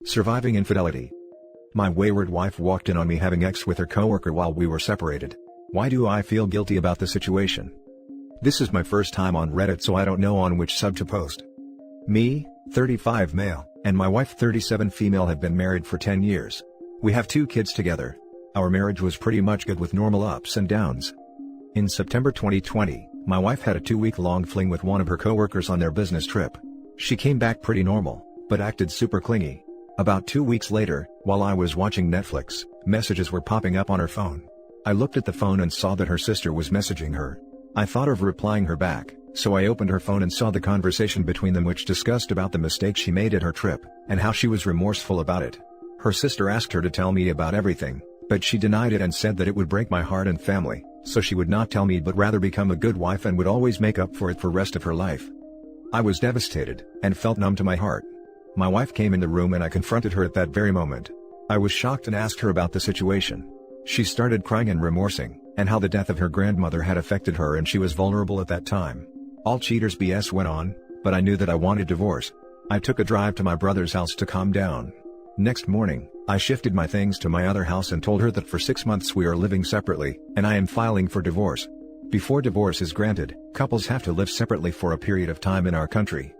Surviving infidelity. My wayward wife walked in on me having sex with her coworker while we were separated. Why do I feel guilty about the situation? This is my first time on Reddit, so I don't know on which sub to post. Me, 35 male, and my wife 37 female have been married for 10 years. We have 2 kids together. Our marriage was pretty much good with normal ups and downs. In September 2020, my wife had a 2-week-long fling with one of her coworkers on their business trip. She came back pretty normal, but acted super clingy. About 2 weeks later, while I was watching Netflix, messages were popping up on her phone. I looked at the phone and saw that her sister was messaging her. I thought of replying her back, so I opened her phone and saw the conversation between them, which discussed about the mistake she made at her trip, and how she was remorseful about it. Her sister asked her to tell me about everything, but she denied it and said that it would break my heart and family, so she would not tell me but rather become a good wife and would always make up for it for rest of her life. I was devastated, and felt numb to my heart. My wife came in the room and I confronted her at that very moment. I was shocked and asked her about the situation. She started crying and remorsing, and how the death of her grandmother had affected her and she was vulnerable at that time. All cheaters BS went on, but I knew that I wanted divorce. I took a drive to my brother's house to calm down. Next morning, I shifted my things to my other house and told her that for 6 months we are living separately, and I am filing for divorce. Before divorce is granted, couples have to live separately for a period of time in our country.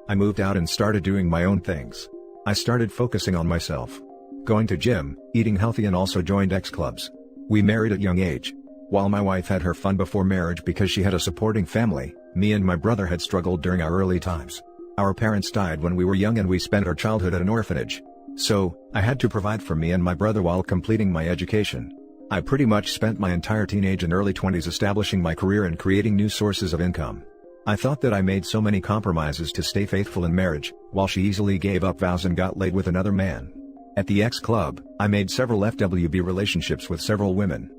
I moved out and started doing my own things. I started focusing on myself. Going to gym, eating healthy, and also joined X clubs. We married at young age. While my wife had her fun before marriage because she had a supporting family, me and my brother had struggled during our early times. Our parents died when we were young and we spent our childhood at an orphanage. So, I had to provide for me and my brother while completing my education. I pretty much spent my entire teenage and early 20s establishing my career and creating new sources of income. I thought that I made so many compromises to stay faithful in marriage, while she easily gave up vows and got laid with another man. At the X Club, I made several FWB relationships with several women.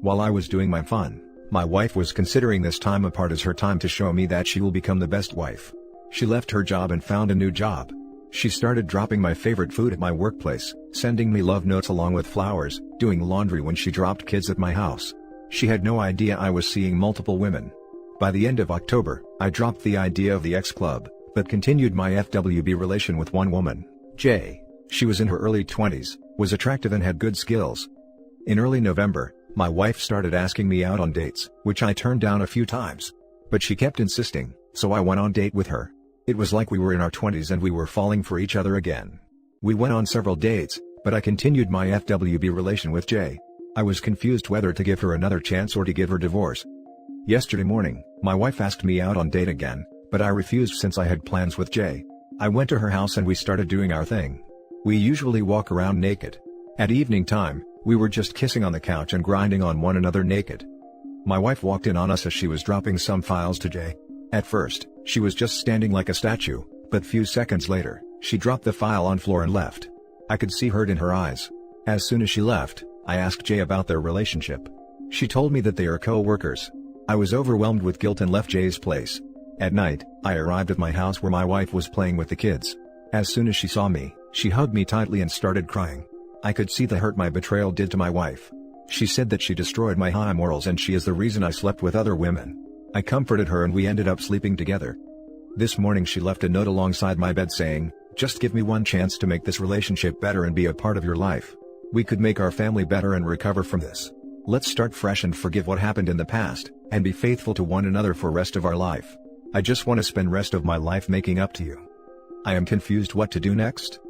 While I was doing my fun, my wife was considering this time apart as her time to show me that she will become the best wife. She left her job and found a new job. She started dropping my favorite food at my workplace, sending me love notes along with flowers, doing laundry when she dropped kids at my house. She had no idea I was seeing multiple women. By the end of October, I dropped the idea of the X Club, but continued my FWB relation with one woman, Jay. She was in her early 20s, was attractive and had good skills. In early November, my wife started asking me out on dates, which I turned down a few times. But she kept insisting, so I went on date with her. It was like we were in our 20s and we were falling for each other again. We went on several dates, but I continued my FWB relation with Jay. I was confused whether to give her another chance or to give her divorce. Yesterday morning, my wife asked me out on date again, but I refused since I had plans with Jay. I went to her house and we started doing our thing. We usually walk around naked. At evening time, we were just kissing on the couch and grinding on one another naked. My wife walked in on us as she was dropping some files to Jay. At first, she was just standing like a statue, but few seconds later, she dropped the file on floor and left. I could see hurt in her eyes. As soon as she left, I asked Jay about their relationship. She told me that they are co-workers. I was overwhelmed with guilt and left Jay's place. At night, I arrived at my house where my wife was playing with the kids. As soon as she saw me, she hugged me tightly and started crying. I could see the hurt my betrayal did to my wife. She said that she destroyed my high morals and she is the reason I slept with other women. I comforted her and we ended up sleeping together. This morning she left a note alongside my bed saying, "Just give me one chance to make this relationship better and be a part of your life. We could make our family better and recover from this. Let's start fresh and forgive what happened in the past, and be faithful to one another for rest of our life. I just want to spend rest of my life making up to you." I am confused what to do next.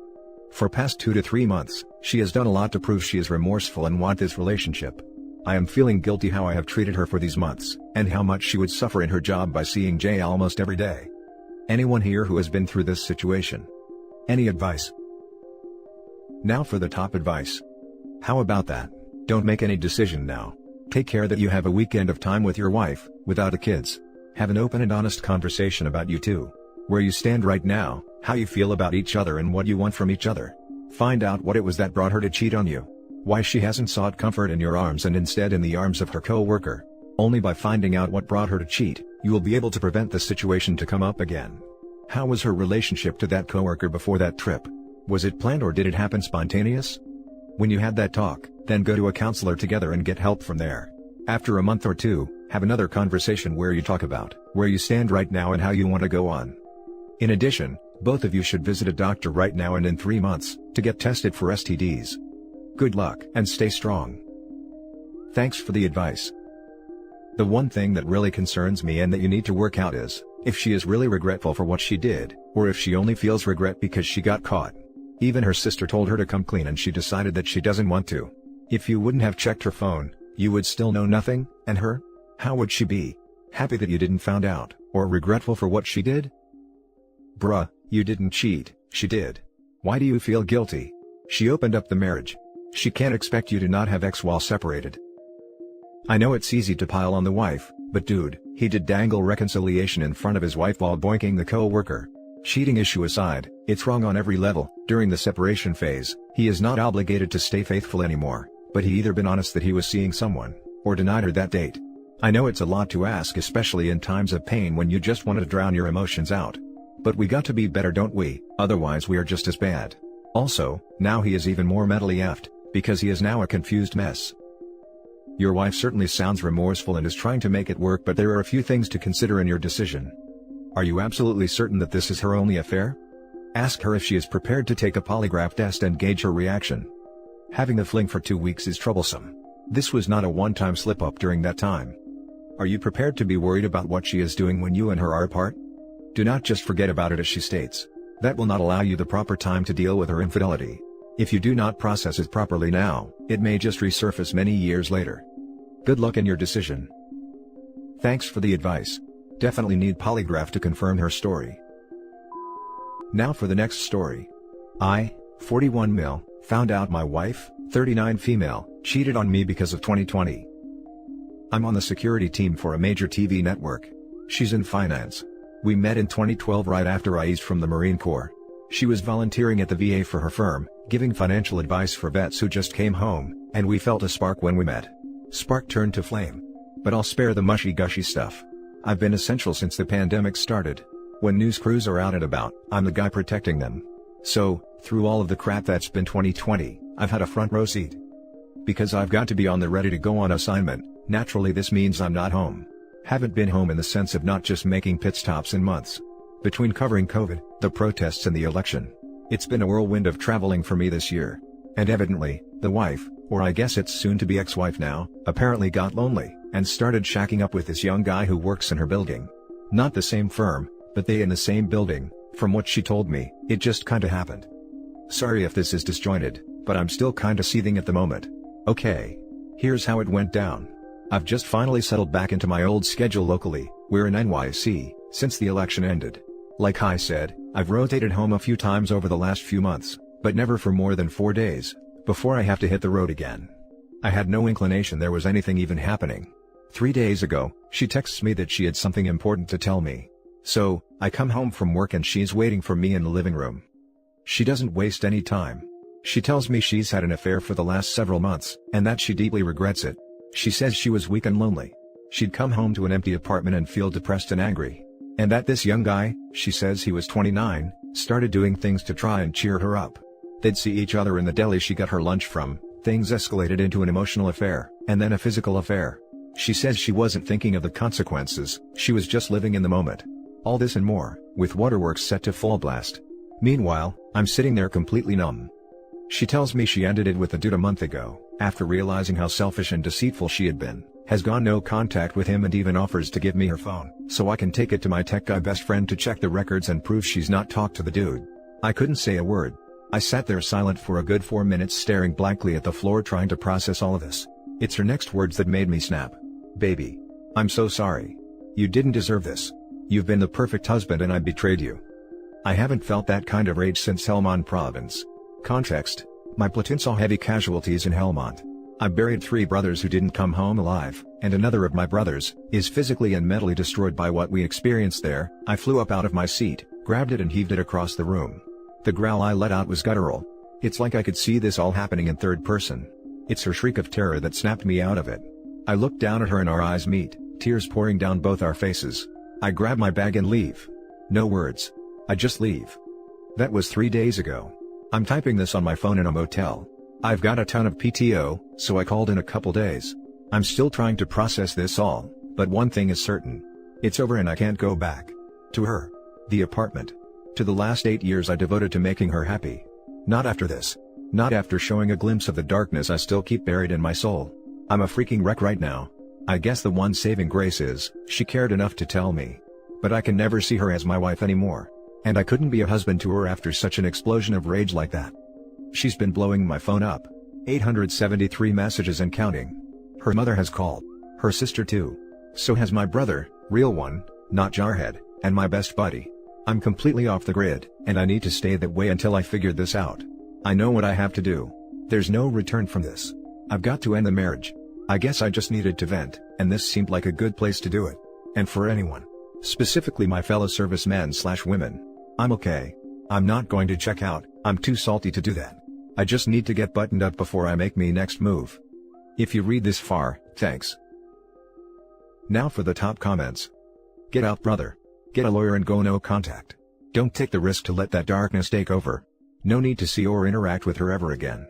For past 2 to 3 months, she has done a lot to prove she is remorseful and want this relationship. I am feeling guilty how I have treated her for these months, and how much she would suffer in her job by seeing Jay almost every day. Anyone here who has been through this situation? Any advice? Now for the top advice. How about that? Don't make any decision now. Take care that you have a weekend of time with your wife, without the kids. Have an open and honest conversation about you two. Where you stand right now, how you feel about each other and what you want from each other. Find out what it was that brought her to cheat on you. Why she hasn't sought comfort in your arms and instead in the arms of her co-worker. Only by finding out what brought her to cheat, you will be able to prevent the situation to come up again. How was her relationship to that co-worker before that trip? Was it planned or did it happen spontaneous? When you had that talk, then go to a counselor together and get help from there. After a month or two, have another conversation where you talk about where you stand right now and how you want to go on. In addition, Both of you should visit a doctor right now and in 3 months, to get tested for STDs. Good luck and stay strong. Thanks for the advice. The one thing that really concerns me and that you need to work out is, if she is really regretful for what she did, or if she only feels regret because she got caught. Even her sister told her to come clean and she decided that she doesn't want to. If you wouldn't have checked her phone, you would still know nothing, and her? How would she be? Happy that you didn't found out, or regretful for what she did? Bruh, you didn't cheat, she did. Why do you feel guilty? She opened up the marriage. She can't expect you to not have ex while separated. I know it's easy to pile on the wife, but dude, he did dangle reconciliation in front of his wife while boinking the co-worker. Cheating issue aside, it's wrong on every level. During the separation phase, he is not obligated to stay faithful anymore, but he either been honest that he was seeing someone, or denied her that date. I know it's a lot to ask, especially in times of pain when you just want to drown your emotions out. But we got to be better, don't we? Otherwise we are just as bad. Also, now he is even more mentally effed, because he is now a confused mess. Your wife certainly sounds remorseful and is trying to make it work, but there are a few things to consider in your decision. Are you absolutely certain that this is her only affair? Ask her if she is prepared to take a polygraph test and gauge her reaction. Having the fling for 2 weeks is troublesome. This was not a one-time slip-up during that time. Are you prepared to be worried about what she is doing when you and her are apart? Do not just forget about it, as she states. That will not allow you the proper time to deal with her infidelity. If you do not process it properly now, it may just resurface many years later. Good luck in your decision. Thanks for the advice. Definitely need polygraph to confirm her story. Now for the next story. I, 41 male, found out my wife, 39 female, cheated on me because of 2020. I'm on the security team for a major TV network. She's in finance. We met in 2012 right after I eased from the Marine Corps. She was volunteering at the VA for her firm, giving financial advice for vets who just came home, and we felt a spark when we met. Spark turned to flame. But I'll spare the mushy-gushy stuff. I've been essential since the pandemic started. When news crews are out and about, I'm the guy protecting them. So, through all of the crap that's been 2020, I've had a front row seat. Because I've got to be on the ready to go on assignment, naturally this means I'm not home. Haven't been home in the sense of not just making pit stops in months. Between covering COVID, the protests and the election, it's been a whirlwind of traveling for me this year. And evidently, the wife, or I guess it's soon to be ex-wife now, apparently got lonely, and started shacking up with this young guy who works in her building. Not the same firm, but they in the same building. From what she told me, it just kinda happened. Sorry if this is disjointed, but I'm still kinda seething at the moment. Okay. Here's how it went down. I've just finally settled back into my old schedule locally. We're in NYC, since the election ended. Like I said, I've rotated home a few times over the last few months, but never for more than 4 days, before I have to hit the road again. I had no inclination there was anything even happening. 3 days ago, she texts me that she had something important to tell me. So, I come home from work and she's waiting for me in the living room. She doesn't waste any time. She tells me she's had an affair for the last several months, and that she deeply regrets it. She says she was weak and lonely. She'd come home to an empty apartment and feel depressed and angry. And that this young guy, she says he was 29, started doing things to try and cheer her up. They'd see each other in the deli she got her lunch from, things escalated into an emotional affair, and then a physical affair. She says she wasn't thinking of the consequences, she was just living in the moment. All this and more, with waterworks set to full blast. Meanwhile, I'm sitting there completely numb. She tells me she ended it with a dude a month ago, after realizing how selfish and deceitful she had been, has gone no contact with him and even offers to give me her phone, so I can take it to my tech guy best friend to check the records and prove she's not talked to the dude. I couldn't say a word. I sat there silent for a good 4 minutes staring blankly at the floor trying to process all of this. It's her next words that made me snap. Baby. I'm so sorry. You didn't deserve this. You've been the perfect husband and I betrayed you. I haven't felt that kind of rage since Helmand Province. Context: my platoon saw heavy casualties in Helmand. I buried 3 brothers who didn't come home alive, and another of my brothers is physically and mentally destroyed by what we experienced there. I flew up out of my seat, grabbed it and heaved it across the room. The growl I let out was guttural. It's like I could see this all happening in third person. It's her shriek of terror that snapped me out of it. I looked down at her and our eyes meet, tears pouring down both our faces. I grab my bag and leave. No words. I just leave. That was 3 days ago. I'm typing this on my phone in a motel. I've got a ton of PTO, so I called in a couple days. I'm still trying to process this all, but one thing is certain. It's over and I can't go back. To her. The apartment. To the last 8 years I devoted to making her happy. Not after this. Not after showing a glimpse of the darkness I still keep buried in my soul. I'm a freaking wreck right now. I guess the one saving grace is, she cared enough to tell me. But I can never see her as my wife anymore. And I couldn't be a husband to her after such an explosion of rage like that. She's been blowing my phone up. 873 messages and counting. Her mother has called. Her sister too. So has my brother, real one, not jarhead, and my best buddy. I'm completely off the grid, and I need to stay that way until I figure this out. I know what I have to do. There's no return from this. I've got to end the marriage. I guess I just needed to vent, and this seemed like a good place to do it. And for anyone, specifically my fellow servicemen/women, I'm okay. I'm not going to check out, I'm too salty to do that. I just need to get buttoned up before I make me next move. If you read this far, thanks. Now for the top comments. Get out, brother. Get a lawyer and go no contact. Don't take the risk to let that darkness take over. No need to see or interact with her ever again.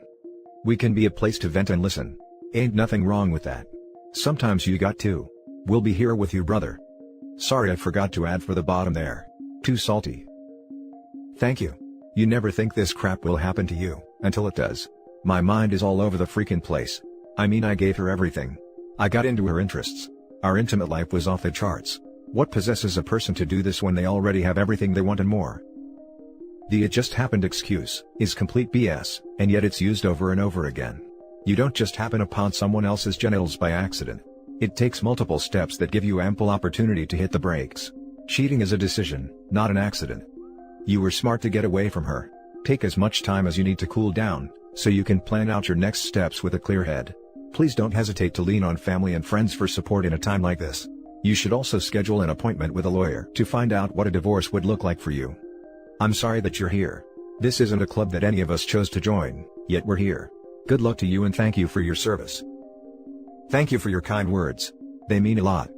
We can be a place to vent and listen. Ain't nothing wrong with that. Sometimes you got to. We'll be here with you, brother. Sorry I forgot to add for the bottom there. Too salty. Thank you. You never think this crap will happen to you, until it does. My mind is all over the freaking place. I mean, I gave her everything. I got into her interests. Our intimate life was off the charts. What possesses a person to do this when they already have everything they want and more? The "it just happened" excuse is complete BS, and yet it's used over and over again. You don't just happen upon someone else's genitals by accident. It takes multiple steps that give you ample opportunity to hit the brakes. Cheating is a decision, not an accident. You were smart to get away from her. Take as much time as you need to cool down, so you can plan out your next steps with a clear head. Please don't hesitate to lean on family and friends for support in a time like this. You should also schedule an appointment with a lawyer to find out what a divorce would look like for you. I'm sorry that you're here. This isn't a club that any of us chose to join, yet we're here. Good luck to you and thank you for your service. Thank you for your kind words. They mean a lot.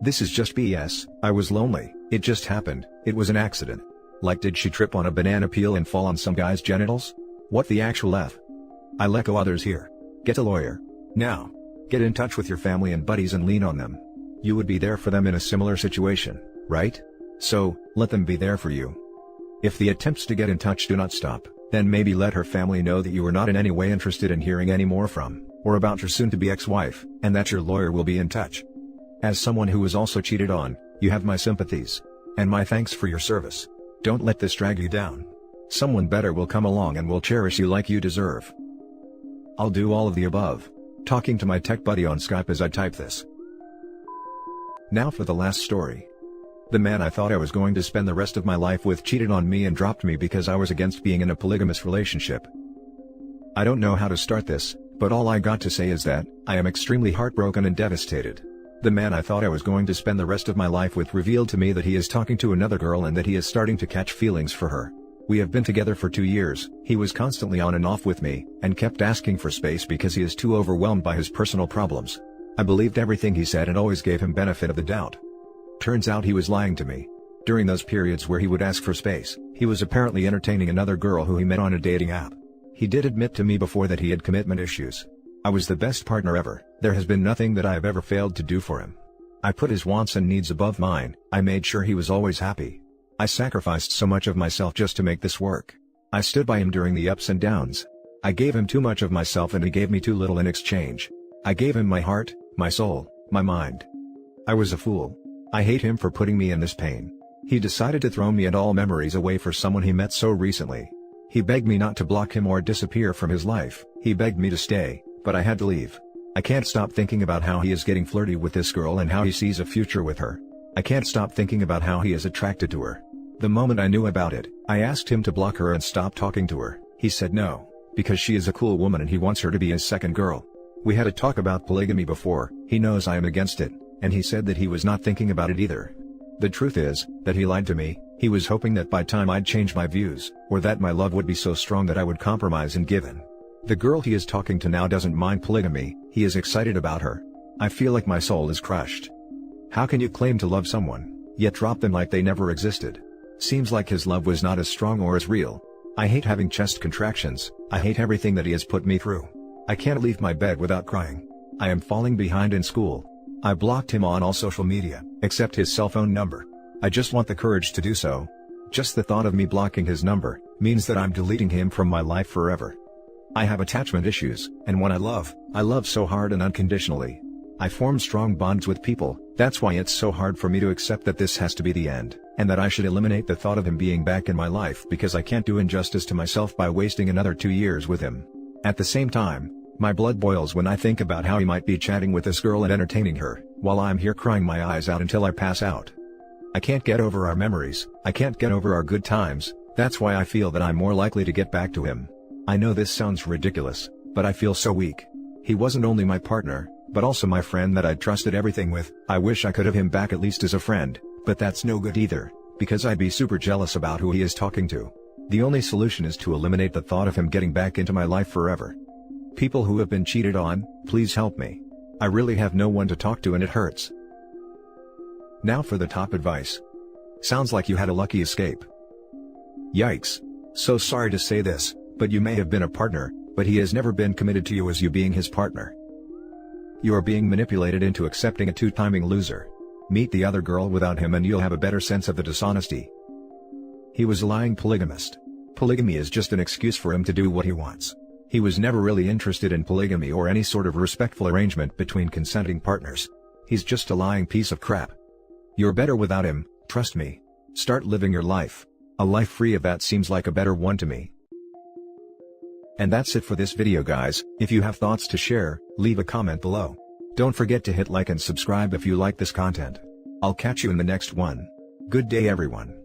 This is just BS. I was lonely, it just happened, it was an accident. Like, did she trip on a banana peel and fall on some guy's genitals? What the actual F? I let go others here. Get a lawyer. Now. Get in touch with your family and buddies and lean on them. You would be there for them in a similar situation, right? So, let them be there for you. If the attempts to get in touch do not stop, then maybe let her family know that you are not in any way interested in hearing any more from, or about your soon-to-be ex-wife, and that your lawyer will be in touch. As someone who was also cheated on, you have my sympathies. And my thanks for your service. Don't let this drag you down. Someone better will come along and will cherish you like you deserve. I'll do all of the above. Talking to my tech buddy on Skype as I type this. Now for the last story. The man I thought I was going to spend the rest of my life with cheated on me and dropped me because I was against being in a polygamous relationship. I don't know how to start this, but all I got to say is that I am extremely heartbroken and devastated. The man I thought I was going to spend the rest of my life with revealed to me that he is talking to another girl and that he is starting to catch feelings for her. We have been together for 2 years, he was constantly on and off with me, and kept asking for space because he is too overwhelmed by his personal problems. I believed everything he said and always gave him benefit of the doubt. Turns out he was lying to me. During those periods where he would ask for space, he was apparently entertaining another girl who he met on a dating app. He did admit to me before that he had commitment issues. I was the best partner ever. There has been nothing that I have ever failed to do for him. I put his wants and needs above mine. I made sure he was always happy. I sacrificed so much of myself just to make this work. I stood by him during the ups and downs. I gave him too much of myself and he gave me too little in exchange. I gave him my heart, my soul, my mind. I was a fool. I hate him for putting me in this pain. He decided to throw me and all memories away for someone he met so recently. He begged me not to block him or disappear from his life. He begged me to stay, but I had to leave. I can't stop thinking about how he is getting flirty with this girl and how he sees a future with her. I can't stop thinking about how he is attracted to her. The moment I knew about it, I asked him to block her and stop talking to her. He said no, because she is a cool woman and he wants her to be his second girl. We had a talk about polygamy before. He knows I am against it, and he said that he was not thinking about it either. The truth is, that he lied to me. He was hoping that by time I'd change my views, or that my love would be so strong that I would compromise and give in. The girl he is talking to now doesn't mind polygamy, he is excited about her. I feel like my soul is crushed. How can you claim to love someone, yet drop them like they never existed? Seems like his love was not as strong or as real. I hate having chest contractions. I hate everything that he has put me through. I can't leave my bed without crying. I am falling behind in school. I blocked him on all social media, except his cell phone number. I just want the courage to do so. Just the thought of me blocking his number means that I'm deleting him from my life forever. I have attachment issues, and when I love so hard and unconditionally. I form strong bonds with people. That's why it's so hard for me to accept that this has to be the end, and that I should eliminate the thought of him being back in my life because I can't do injustice to myself by wasting another 2 years with him. At the same time, my blood boils when I think about how he might be chatting with this girl and entertaining her, while I'm here crying my eyes out until I pass out. I can't get over our memories, I can't get over our good times. That's why I feel that I'm more likely to get back to him. I know this sounds ridiculous, but I feel so weak. He wasn't only my partner, but also my friend that I'd trusted everything with. I wish I could have him back at least as a friend, but that's no good either, because I'd be super jealous about who he is talking to. The only solution is to eliminate the thought of him getting back into my life forever. People who have been cheated on, please help me. I really have no one to talk to and it hurts. Now for the top advice. Sounds like you had a lucky escape. Yikes. So sorry to say this, but you may have been a partner, but he has never been committed to you as you being his partner. You are being manipulated into accepting a two-timing loser. Meet the other girl without him and you'll have a better sense of the dishonesty. He was a lying polygamist. Polygamy is just an excuse for him to do what he wants. He was never really interested in polygamy or any sort of respectful arrangement between consenting partners. He's just a lying piece of crap. You're better without him, trust me. Start living your life. A life free of that seems like a better one to me. And that's it for this video guys. If you have thoughts to share, leave a comment below. Don't forget to hit like and subscribe if you like this content. I'll catch you in the next one. Good day everyone.